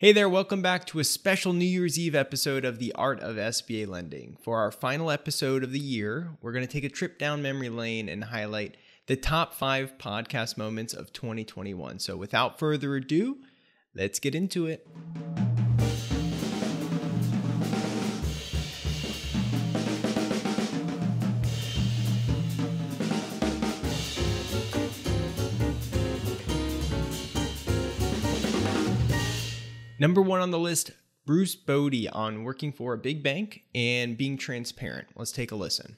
Hey there, welcome back to a special New Year's Eve episode of The Art of SBA Lending. For our final episode of the year, we're going to take a trip down memory lane and highlight the top 5 podcast moments of 2021. So without further ado, let's get into it. Number 1 on the list, Bruce Bodie on working for a big bank and being transparent. Let's take a listen.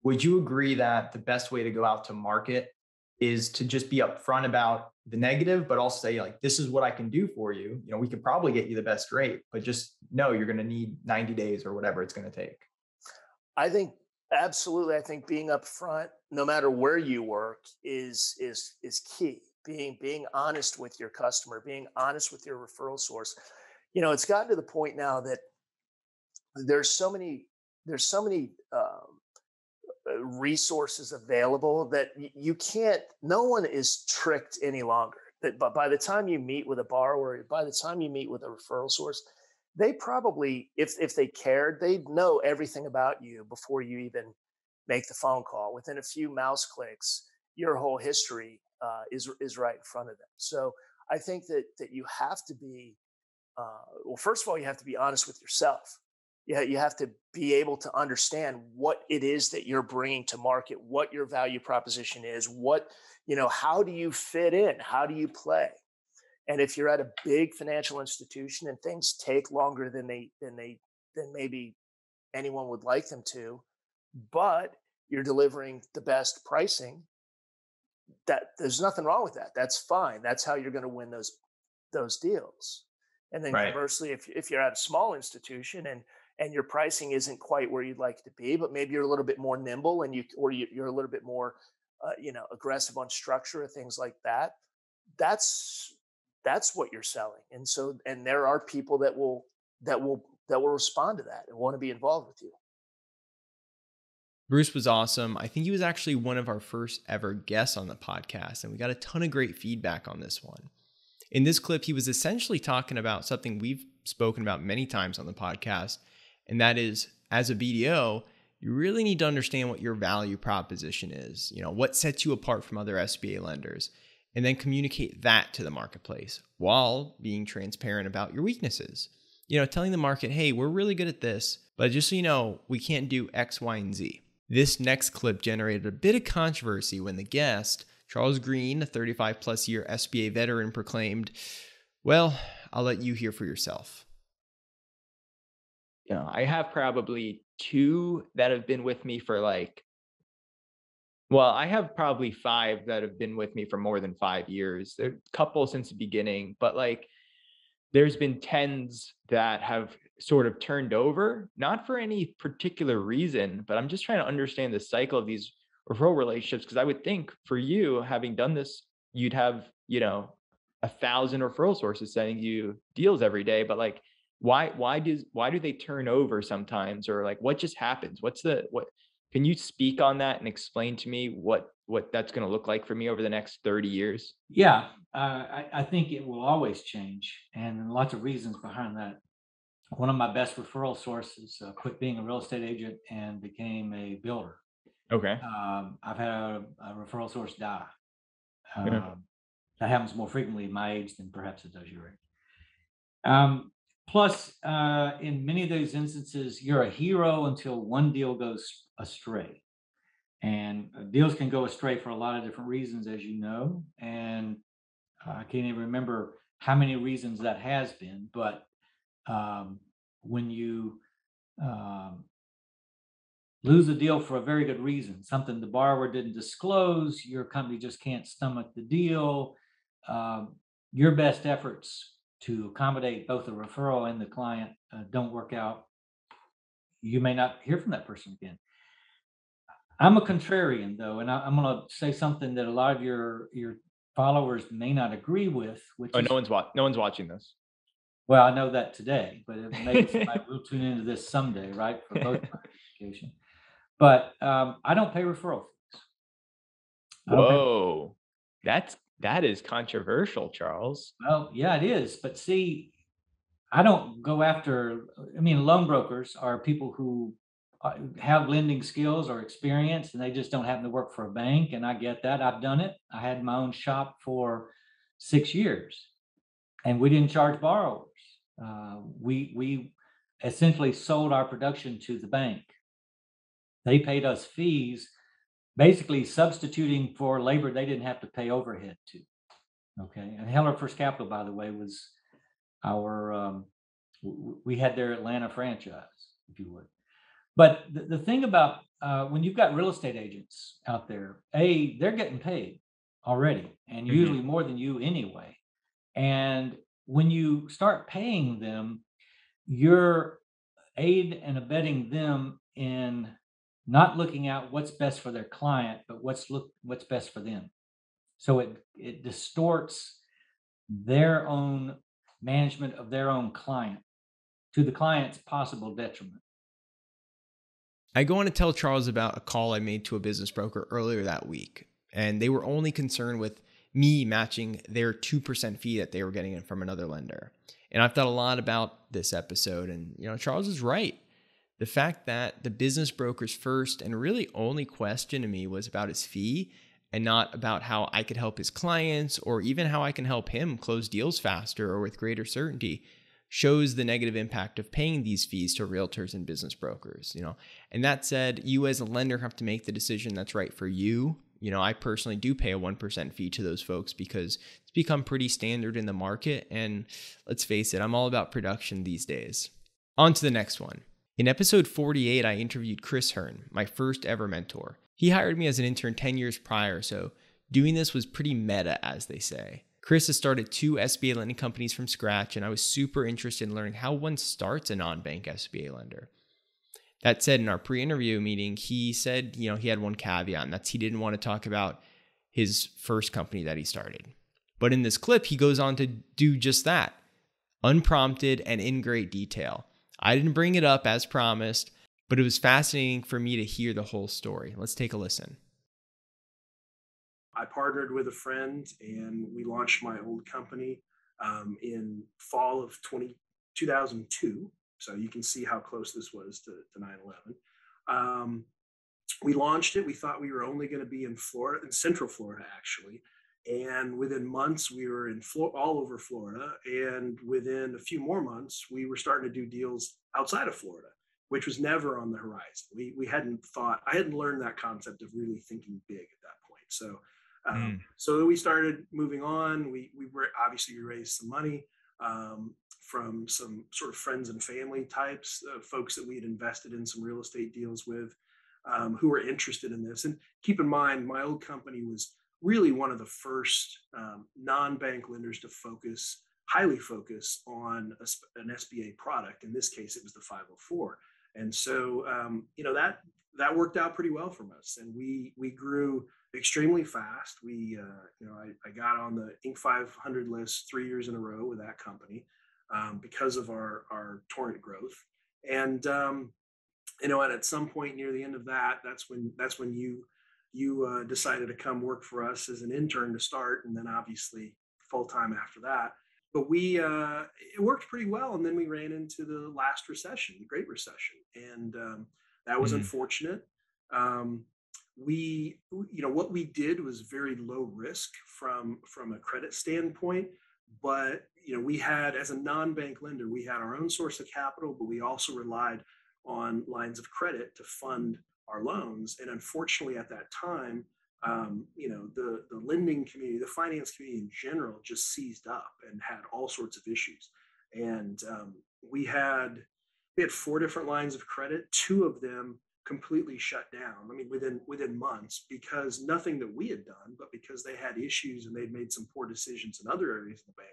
Would you agree that the best way to go out to market is to just be upfront about the negative, but also say like, this is what I can do for you. We could probably get you the best rate, but just know you're going to need 90 days or whatever it's going to take. I think absolutely. I think being upfront, no matter where you work, is key. Being honest with your customer, being honest with your referral source. It's gotten to the point now that there's so many resources available that you can't. No one is tricked any longer. But by the time you meet with a borrower, by the time you meet with a referral source, they probably, if they cared, they'd know everything about you before you even make the phone call. Within a few mouse clicks, your whole history is right in front of them. So I think that you have to be, well, first of all, you have to be honest with yourself. You have to be able to understand what it is that you're bringing to market, what your value proposition is, how do you fit in? How do you play? And if you're at a big financial institution and things take longer than maybe anyone would like them to, but you're delivering the best pricing, that there's nothing wrong with that. That's fine. That's how you're going to win those deals. And then conversely, if you're at a small institution and your pricing isn't quite where you'd like it to be, but maybe you're a little bit more nimble and you're a little bit more aggressive on structure or things like that. That's what you're selling. And there are people that will respond to that and want to be involved with you. Bruce was awesome. I think he was actually one of our first ever guests on the podcast, and we got a ton of great feedback on this one. In this clip, he was essentially talking about something we've spoken about many times on the podcast, and that is, as a BDO, you really need to understand what your value proposition is, what sets you apart from other SBA lenders, and then communicate that to the marketplace while being transparent about your weaknesses. Telling the market, hey, we're really good at this, but just so you know, we can't do X, Y, and Z. This next clip generated a bit of controversy when the guest, Charles Green, a 35-plus year SBA veteran, proclaimed, well, I'll let you hear for yourself. I have probably 2 that have been with me for I have probably 5 that have been with me for more than 5 years. There are a couple since the beginning, but there's been 10s that have sort of turned over, not for any particular reason, but I'm just trying to understand the cycle of these referral relationships. Because I would think for you, having done this, you'd have, 1,000 referral sources sending you deals every day. But why do they turn over sometimes? Or what just happens? What can you speak on that and explain to me what that's going to look like for me over the next 30 years? Yeah, I think it will always change, and lots of reasons behind that. One of my best referral sources quit being a real estate agent and became a builder. Okay. I've had a referral source die. Yeah. That happens more frequently at my age than perhaps it does your age. Plus, in many of those instances, you're a hero until one deal goes astray. And deals can go astray for a lot of different reasons, as you know. And I can't even remember how many reasons that has been. But when you lose a deal for a very good reason, something the borrower didn't disclose, your company just can't stomach the deal, your best efforts to accommodate both the referral and the client don't work out, you may not hear from that person again. I'm a contrarian, though, and I'm going to say something that a lot of your followers may not agree with. No one's watching this. Well, I know that today, but maybe somebody will tune into this someday, right? For both my education. But I don't pay referral fees. Whoa, that's That is controversial, Charles. Well, yeah, it is. But see, I don't go after, I mean, loan brokers are people who have lending skills or experience, and they just don't happen to work for a bank. And I get that. I've done it. I had my own shop for 6 years, and we didn't charge borrowers. We essentially sold our production to the bank. They paid us fees, basically substituting for labor they didn't have to pay overhead to. Okay. And Heller First Capital, by the way, was our, we had their Atlanta franchise, if you would. But the thing about when you've got real estate agents out there, they're getting paid already, and usually more than you anyway. And when you start paying them, you're aid and abetting them in not looking at what's best for their client, but what's best for them. So it distorts their own management of their own client to the client's possible detriment. I go on to tell Charles about a call I made to a business broker earlier that week, and they were only concerned with me matching their 2% fee that they were getting from another lender. And I've thought a lot about this episode, and Charles is right. The fact that the business broker's first and really only question to me was about his fee and not about how I could help his clients or even how I can help him close deals faster or with greater certainty shows the negative impact of paying these fees to realtors and business brokers. And that said, you as a lender have to make the decision that's right for you. I personally do pay a 1% fee to those folks because it's become pretty standard in the market. And let's face it, I'm all about production these days. On to the next one. In episode 48, I interviewed Chris Hearn, my first ever mentor. He hired me as an intern 10 years prior, so doing this was pretty meta, as they say. Chris has started 2 SBA lending companies from scratch, and I was super interested in learning how one starts a non-bank SBA lender. That said, in our pre-interview meeting, he said, he had one caveat, and that's he didn't want to talk about his first company that he started. But in this clip, he goes on to do just that, unprompted and in great detail. I didn't bring it up as promised, but it was fascinating for me to hear the whole story. Let's take a listen. I partnered with a friend and we launched my old company in fall of 2002. So you can see how close this was to 9/11. We launched it. We thought we were only going to be in Florida, in Central Florida, actually. And within months, we were in all over Florida. And within a few more months, we were starting to do deals outside of Florida, which was never on the horizon. We hadn't thought, I hadn't learned that concept of really thinking big at that point. So we started moving on. We raised some money from some sort of friends and family types, folks that we had invested in some real estate deals with, who were interested in this. And keep in mind, my old company was really one of the first non-bank lenders to highly focus on an SBA product. In this case, it was the 504. And so, that worked out pretty well for us. And we grew extremely fast. I got on the Inc. 500 list 3 years in a row with that company because of our torrent growth. And, and at some point near the end of that, that's when you decided to come work for us as an intern to start, and then obviously full-time after that. But it worked pretty well. And then we ran into the last recession, the Great Recession. And that was unfortunate. What we did was very low risk from a credit standpoint. But, we had, as a non-bank lender, we had our own source of capital, but we also relied on lines of credit to fund our loans. And unfortunately, at that time, the lending community, the finance community in general, just seized up and had all sorts of issues. And we had 4 different lines of credit. 2 of them completely shut down. I mean, within months, because nothing that we had done, but because they had issues and they'd made some poor decisions in other areas of the bank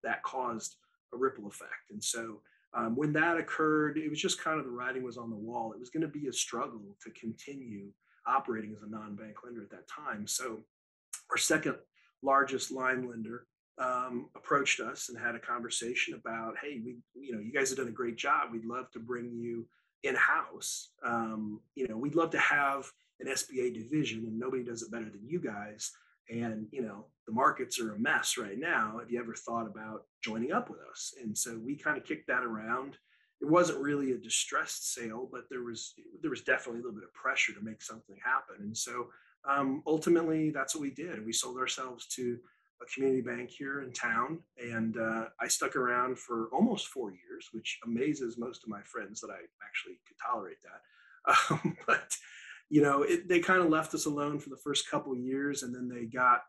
that caused a ripple effect. And so when that occurred, it was just kind of the writing was on the wall. It was going to be a struggle to continue operating as a non-bank lender at that time. So our second largest line lender approached us and had a conversation about, hey, you guys have done a great job. We'd love to bring you in-house. We'd love to have an SBA division, and nobody does it better than you guys. And, the markets are a mess right now. Have you ever thought about joining up with us? And so we kind of kicked that around. It wasn't really a distressed sale, but there was definitely a little bit of pressure to make something happen. And so ultimately, that's what we did. We sold ourselves to a community bank here in town, and I stuck around for almost 4 years, which amazes most of my friends that I actually could tolerate that. But they kind of left us alone for the first couple of years, and then they got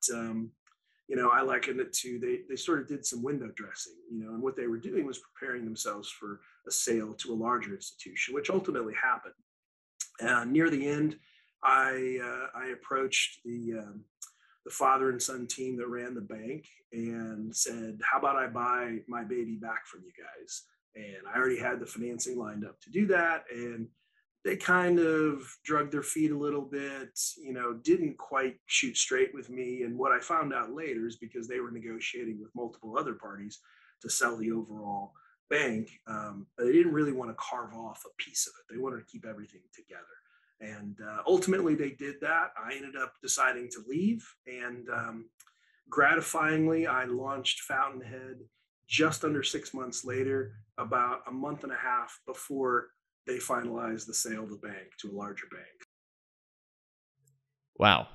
I likened it to they sort of did some window dressing, and what they were doing was preparing themselves for a sale to a larger institution, which ultimately happened. Near the end, I approached the father and son team that ran the bank and said, "How about I buy my baby back from you guys?" And I already had the financing lined up to do that, and they kind of drug their feet a little bit, didn't quite shoot straight with me. And what I found out later is because they were negotiating with multiple other parties to sell the overall bank, they didn't really want to carve off a piece of it. They wanted to keep everything together. And ultimately, they did that. I ended up deciding to leave. And gratifyingly, I launched Fountainhead just under 6 months later, about a month and a half before they finalized the sale of the bank to a larger bank. Wow.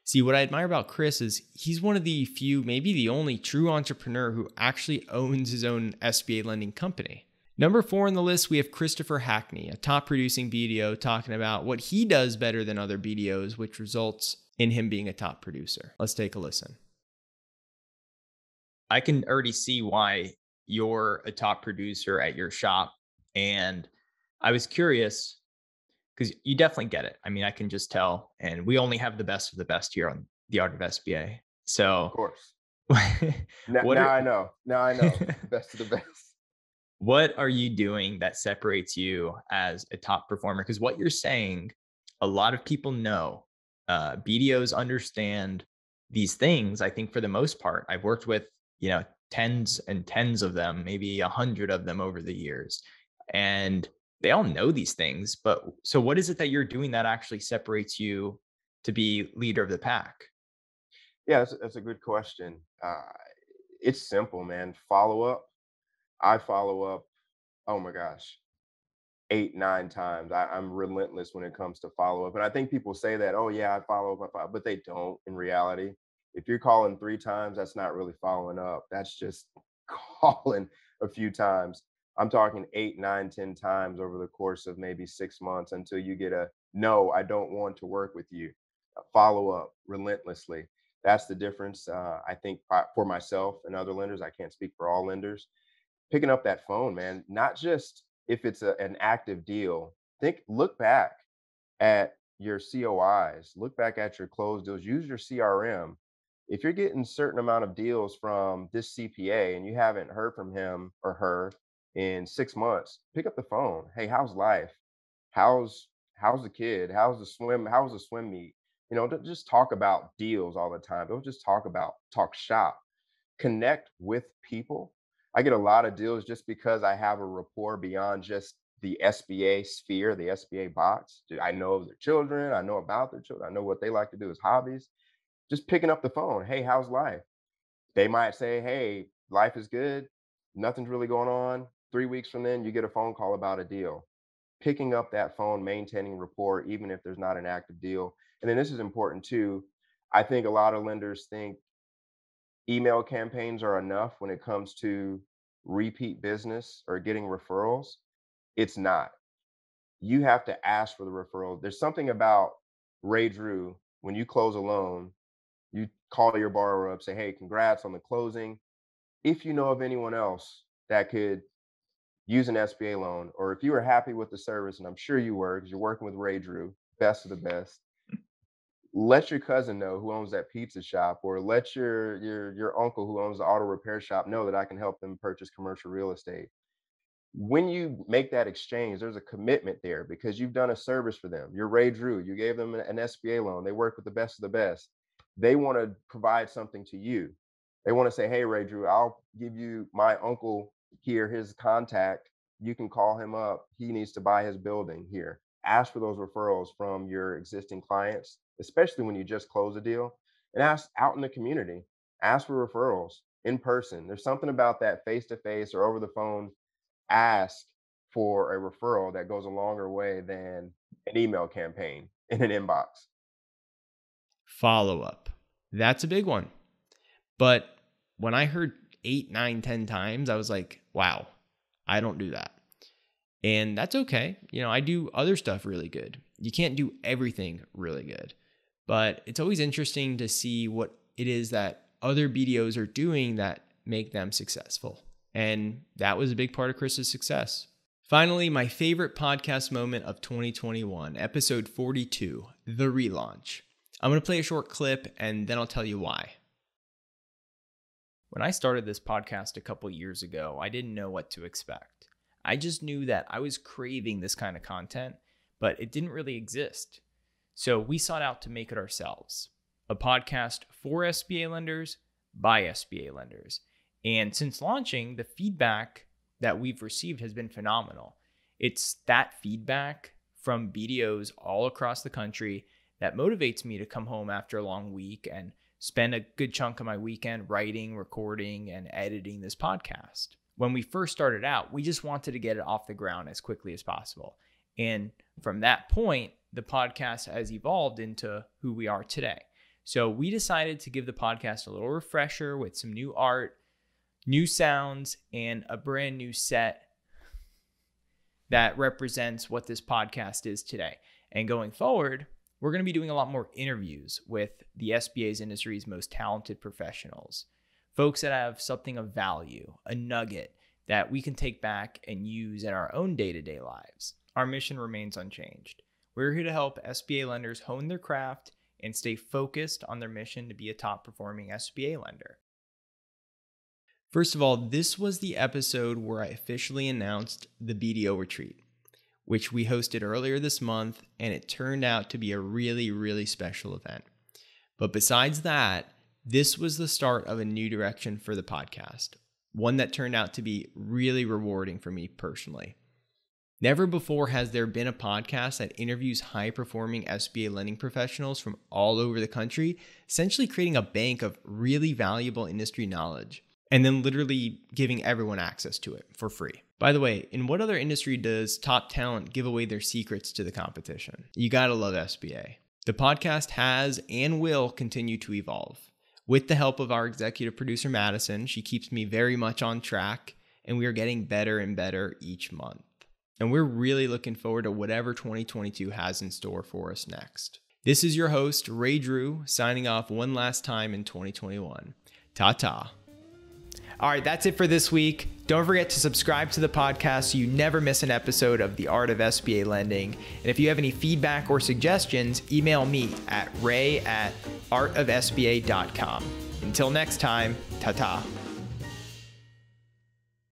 See, what I admire about Chris is he's one of the few, maybe the only true entrepreneur who actually owns his own SBA lending company. Number 4 on the list, we have Christopher Hackney, a top producing BDO, talking about what he does better than other BDOs, which results in him being a top producer. Let's take a listen. I can already see why you're a top producer at your shop. And I was curious because you definitely get it. I mean, I can just tell. And we only have the best of the best here on the Art of SBA. Of So, course. what Now are I know. Now I know. Best of the best. what are you doing that separates you as a top performer? Because what you're saying, a lot of people know. BDOs understand these things. I think for the most part, I've worked with tens and tens of them, maybe 100 of them over the years, and they all know these things. But so, what is it that you're doing that actually separates you to be leader of the pack? Yeah, that's a good question. It's simple, man. Follow up. I follow up. Oh my gosh, 8, 9 times. I'm relentless when it comes to follow up. And I think people say that, oh yeah, I follow up, but they don't in reality. If you're calling 3 times, that's not really following up. That's just calling a few times. I'm talking 8, 9, 10 times over the course of maybe 6 months until you get a no, I don't want to work with you. Follow up relentlessly. That's the difference. I think for myself and other lenders, I can't speak for all lenders, picking up that phone, man, not just if it's an active deal. Look back at your COIs, look back at your closed deals, use your CRM. If you're getting certain amount of deals from this CPA and you haven't heard from him or her in 6 months, pick up the phone. Hey, how's life? How's the kid? How's the swim meet? Don't just talk about deals all the time. Don't just talk shop. Connect with people. I get a lot of deals just because I have a rapport beyond just the SBA sphere, the SBA box. I know their children, I know about their children, I know what they like to do as hobbies. Just picking up the phone. Hey, how's life? They might say, hey, life is good. Nothing's really going on. 3 weeks from then, you get a phone call about a deal. Picking up that phone, maintaining rapport, even if there's not an active deal. And then this is important too. I think a lot of lenders think email campaigns are enough when it comes to repeat business or getting referrals. It's not. You have to ask for the referral. There's something about Ray Drew when you close a loan, you call your borrower up, say, hey, congrats on the closing. If you know of anyone else that could use an SBA loan, or if you were happy with the service, and I'm sure you were because you're working with Ray Drew, best of the best, let your cousin know who owns that pizza shop, or let your uncle who owns the auto repair shop know that I can help them purchase commercial real estate. When you make that exchange, there's a commitment there because you've done a service for them. You're Ray Drew. You gave them an SBA loan. They work with the best of the best. They want to provide something to you. They want to say, hey, Ray Drew, I'll give you my uncle here, his contact. You can call him up. He needs to buy his building here. Ask for those referrals from your existing clients, especially when you just close a deal. and ask out in the community. Ask for referrals in person. There's something about that face to face or over the phone ask for a referral that goes a longer way than an email campaign in an inbox. Follow up. That's a big one. But when I heard 8, 9, 10 times, I was like, wow, I don't do that. And that's okay. I do other stuff really good. You can't do everything really good. But it's always interesting to see what it is that other BDOs are doing that make them successful. And that was a big part of Chris's success. Finally, my favorite podcast moment of 2021, episode 42, The Relaunch. I'm going to play a short clip and then I'll tell you why. When I started this podcast a couple years ago, I didn't know what to expect. I just knew that I was craving this kind of content, but it didn't really exist. So we sought out to make it ourselves. A podcast for SBA lenders by SBA lenders. And since launching, the feedback that we've received has been phenomenal. It's that feedback from BDOs all across the country that motivates me to come home after a long week and spend a good chunk of my weekend writing, recording, and editing this podcast. When we first started out, we just wanted to get it off the ground as quickly as possible. And from that point, the podcast has evolved into who we are today. So we decided to give the podcast a little refresher with some new art, new sounds, and a brand new set that represents what this podcast is today. And going forward, we're going to be doing a lot more interviews with the SBA's industry's most talented professionals, folks that have something of value, a nugget that we can take back and use in our own day-to-day lives. Our mission remains unchanged. We're here to help SBA lenders hone their craft and stay focused on their mission to be a top-performing SBA lender. First of all, this was the episode where I officially announced the BDO retreat, which we hosted earlier this month, and it turned out to be a really, really special event. But besides that, this was the start of a new direction for the podcast, one that turned out to be really rewarding for me personally. Never before has there been a podcast that interviews high-performing SBA lending professionals from all over the country, essentially creating a bank of really valuable industry knowledge, and then literally giving everyone access to it for free. By the way, in what other industry does top talent give away their secrets to the competition? You gotta love SBA. The podcast has and will continue to evolve. With the help of our executive producer, Madison, she keeps me very much on track, and we are getting better and better each month. And we're really looking forward to whatever 2022 has in store for us next. This is your host, Ray Drew, signing off one last time in 2021. Ta-ta. All right, that's it for this week. Don't forget to subscribe to the podcast so you never miss an episode of The Art of SBA Lending. And if you have any feedback or suggestions, email me at ray@artofsba.com. Until next time, ta-ta.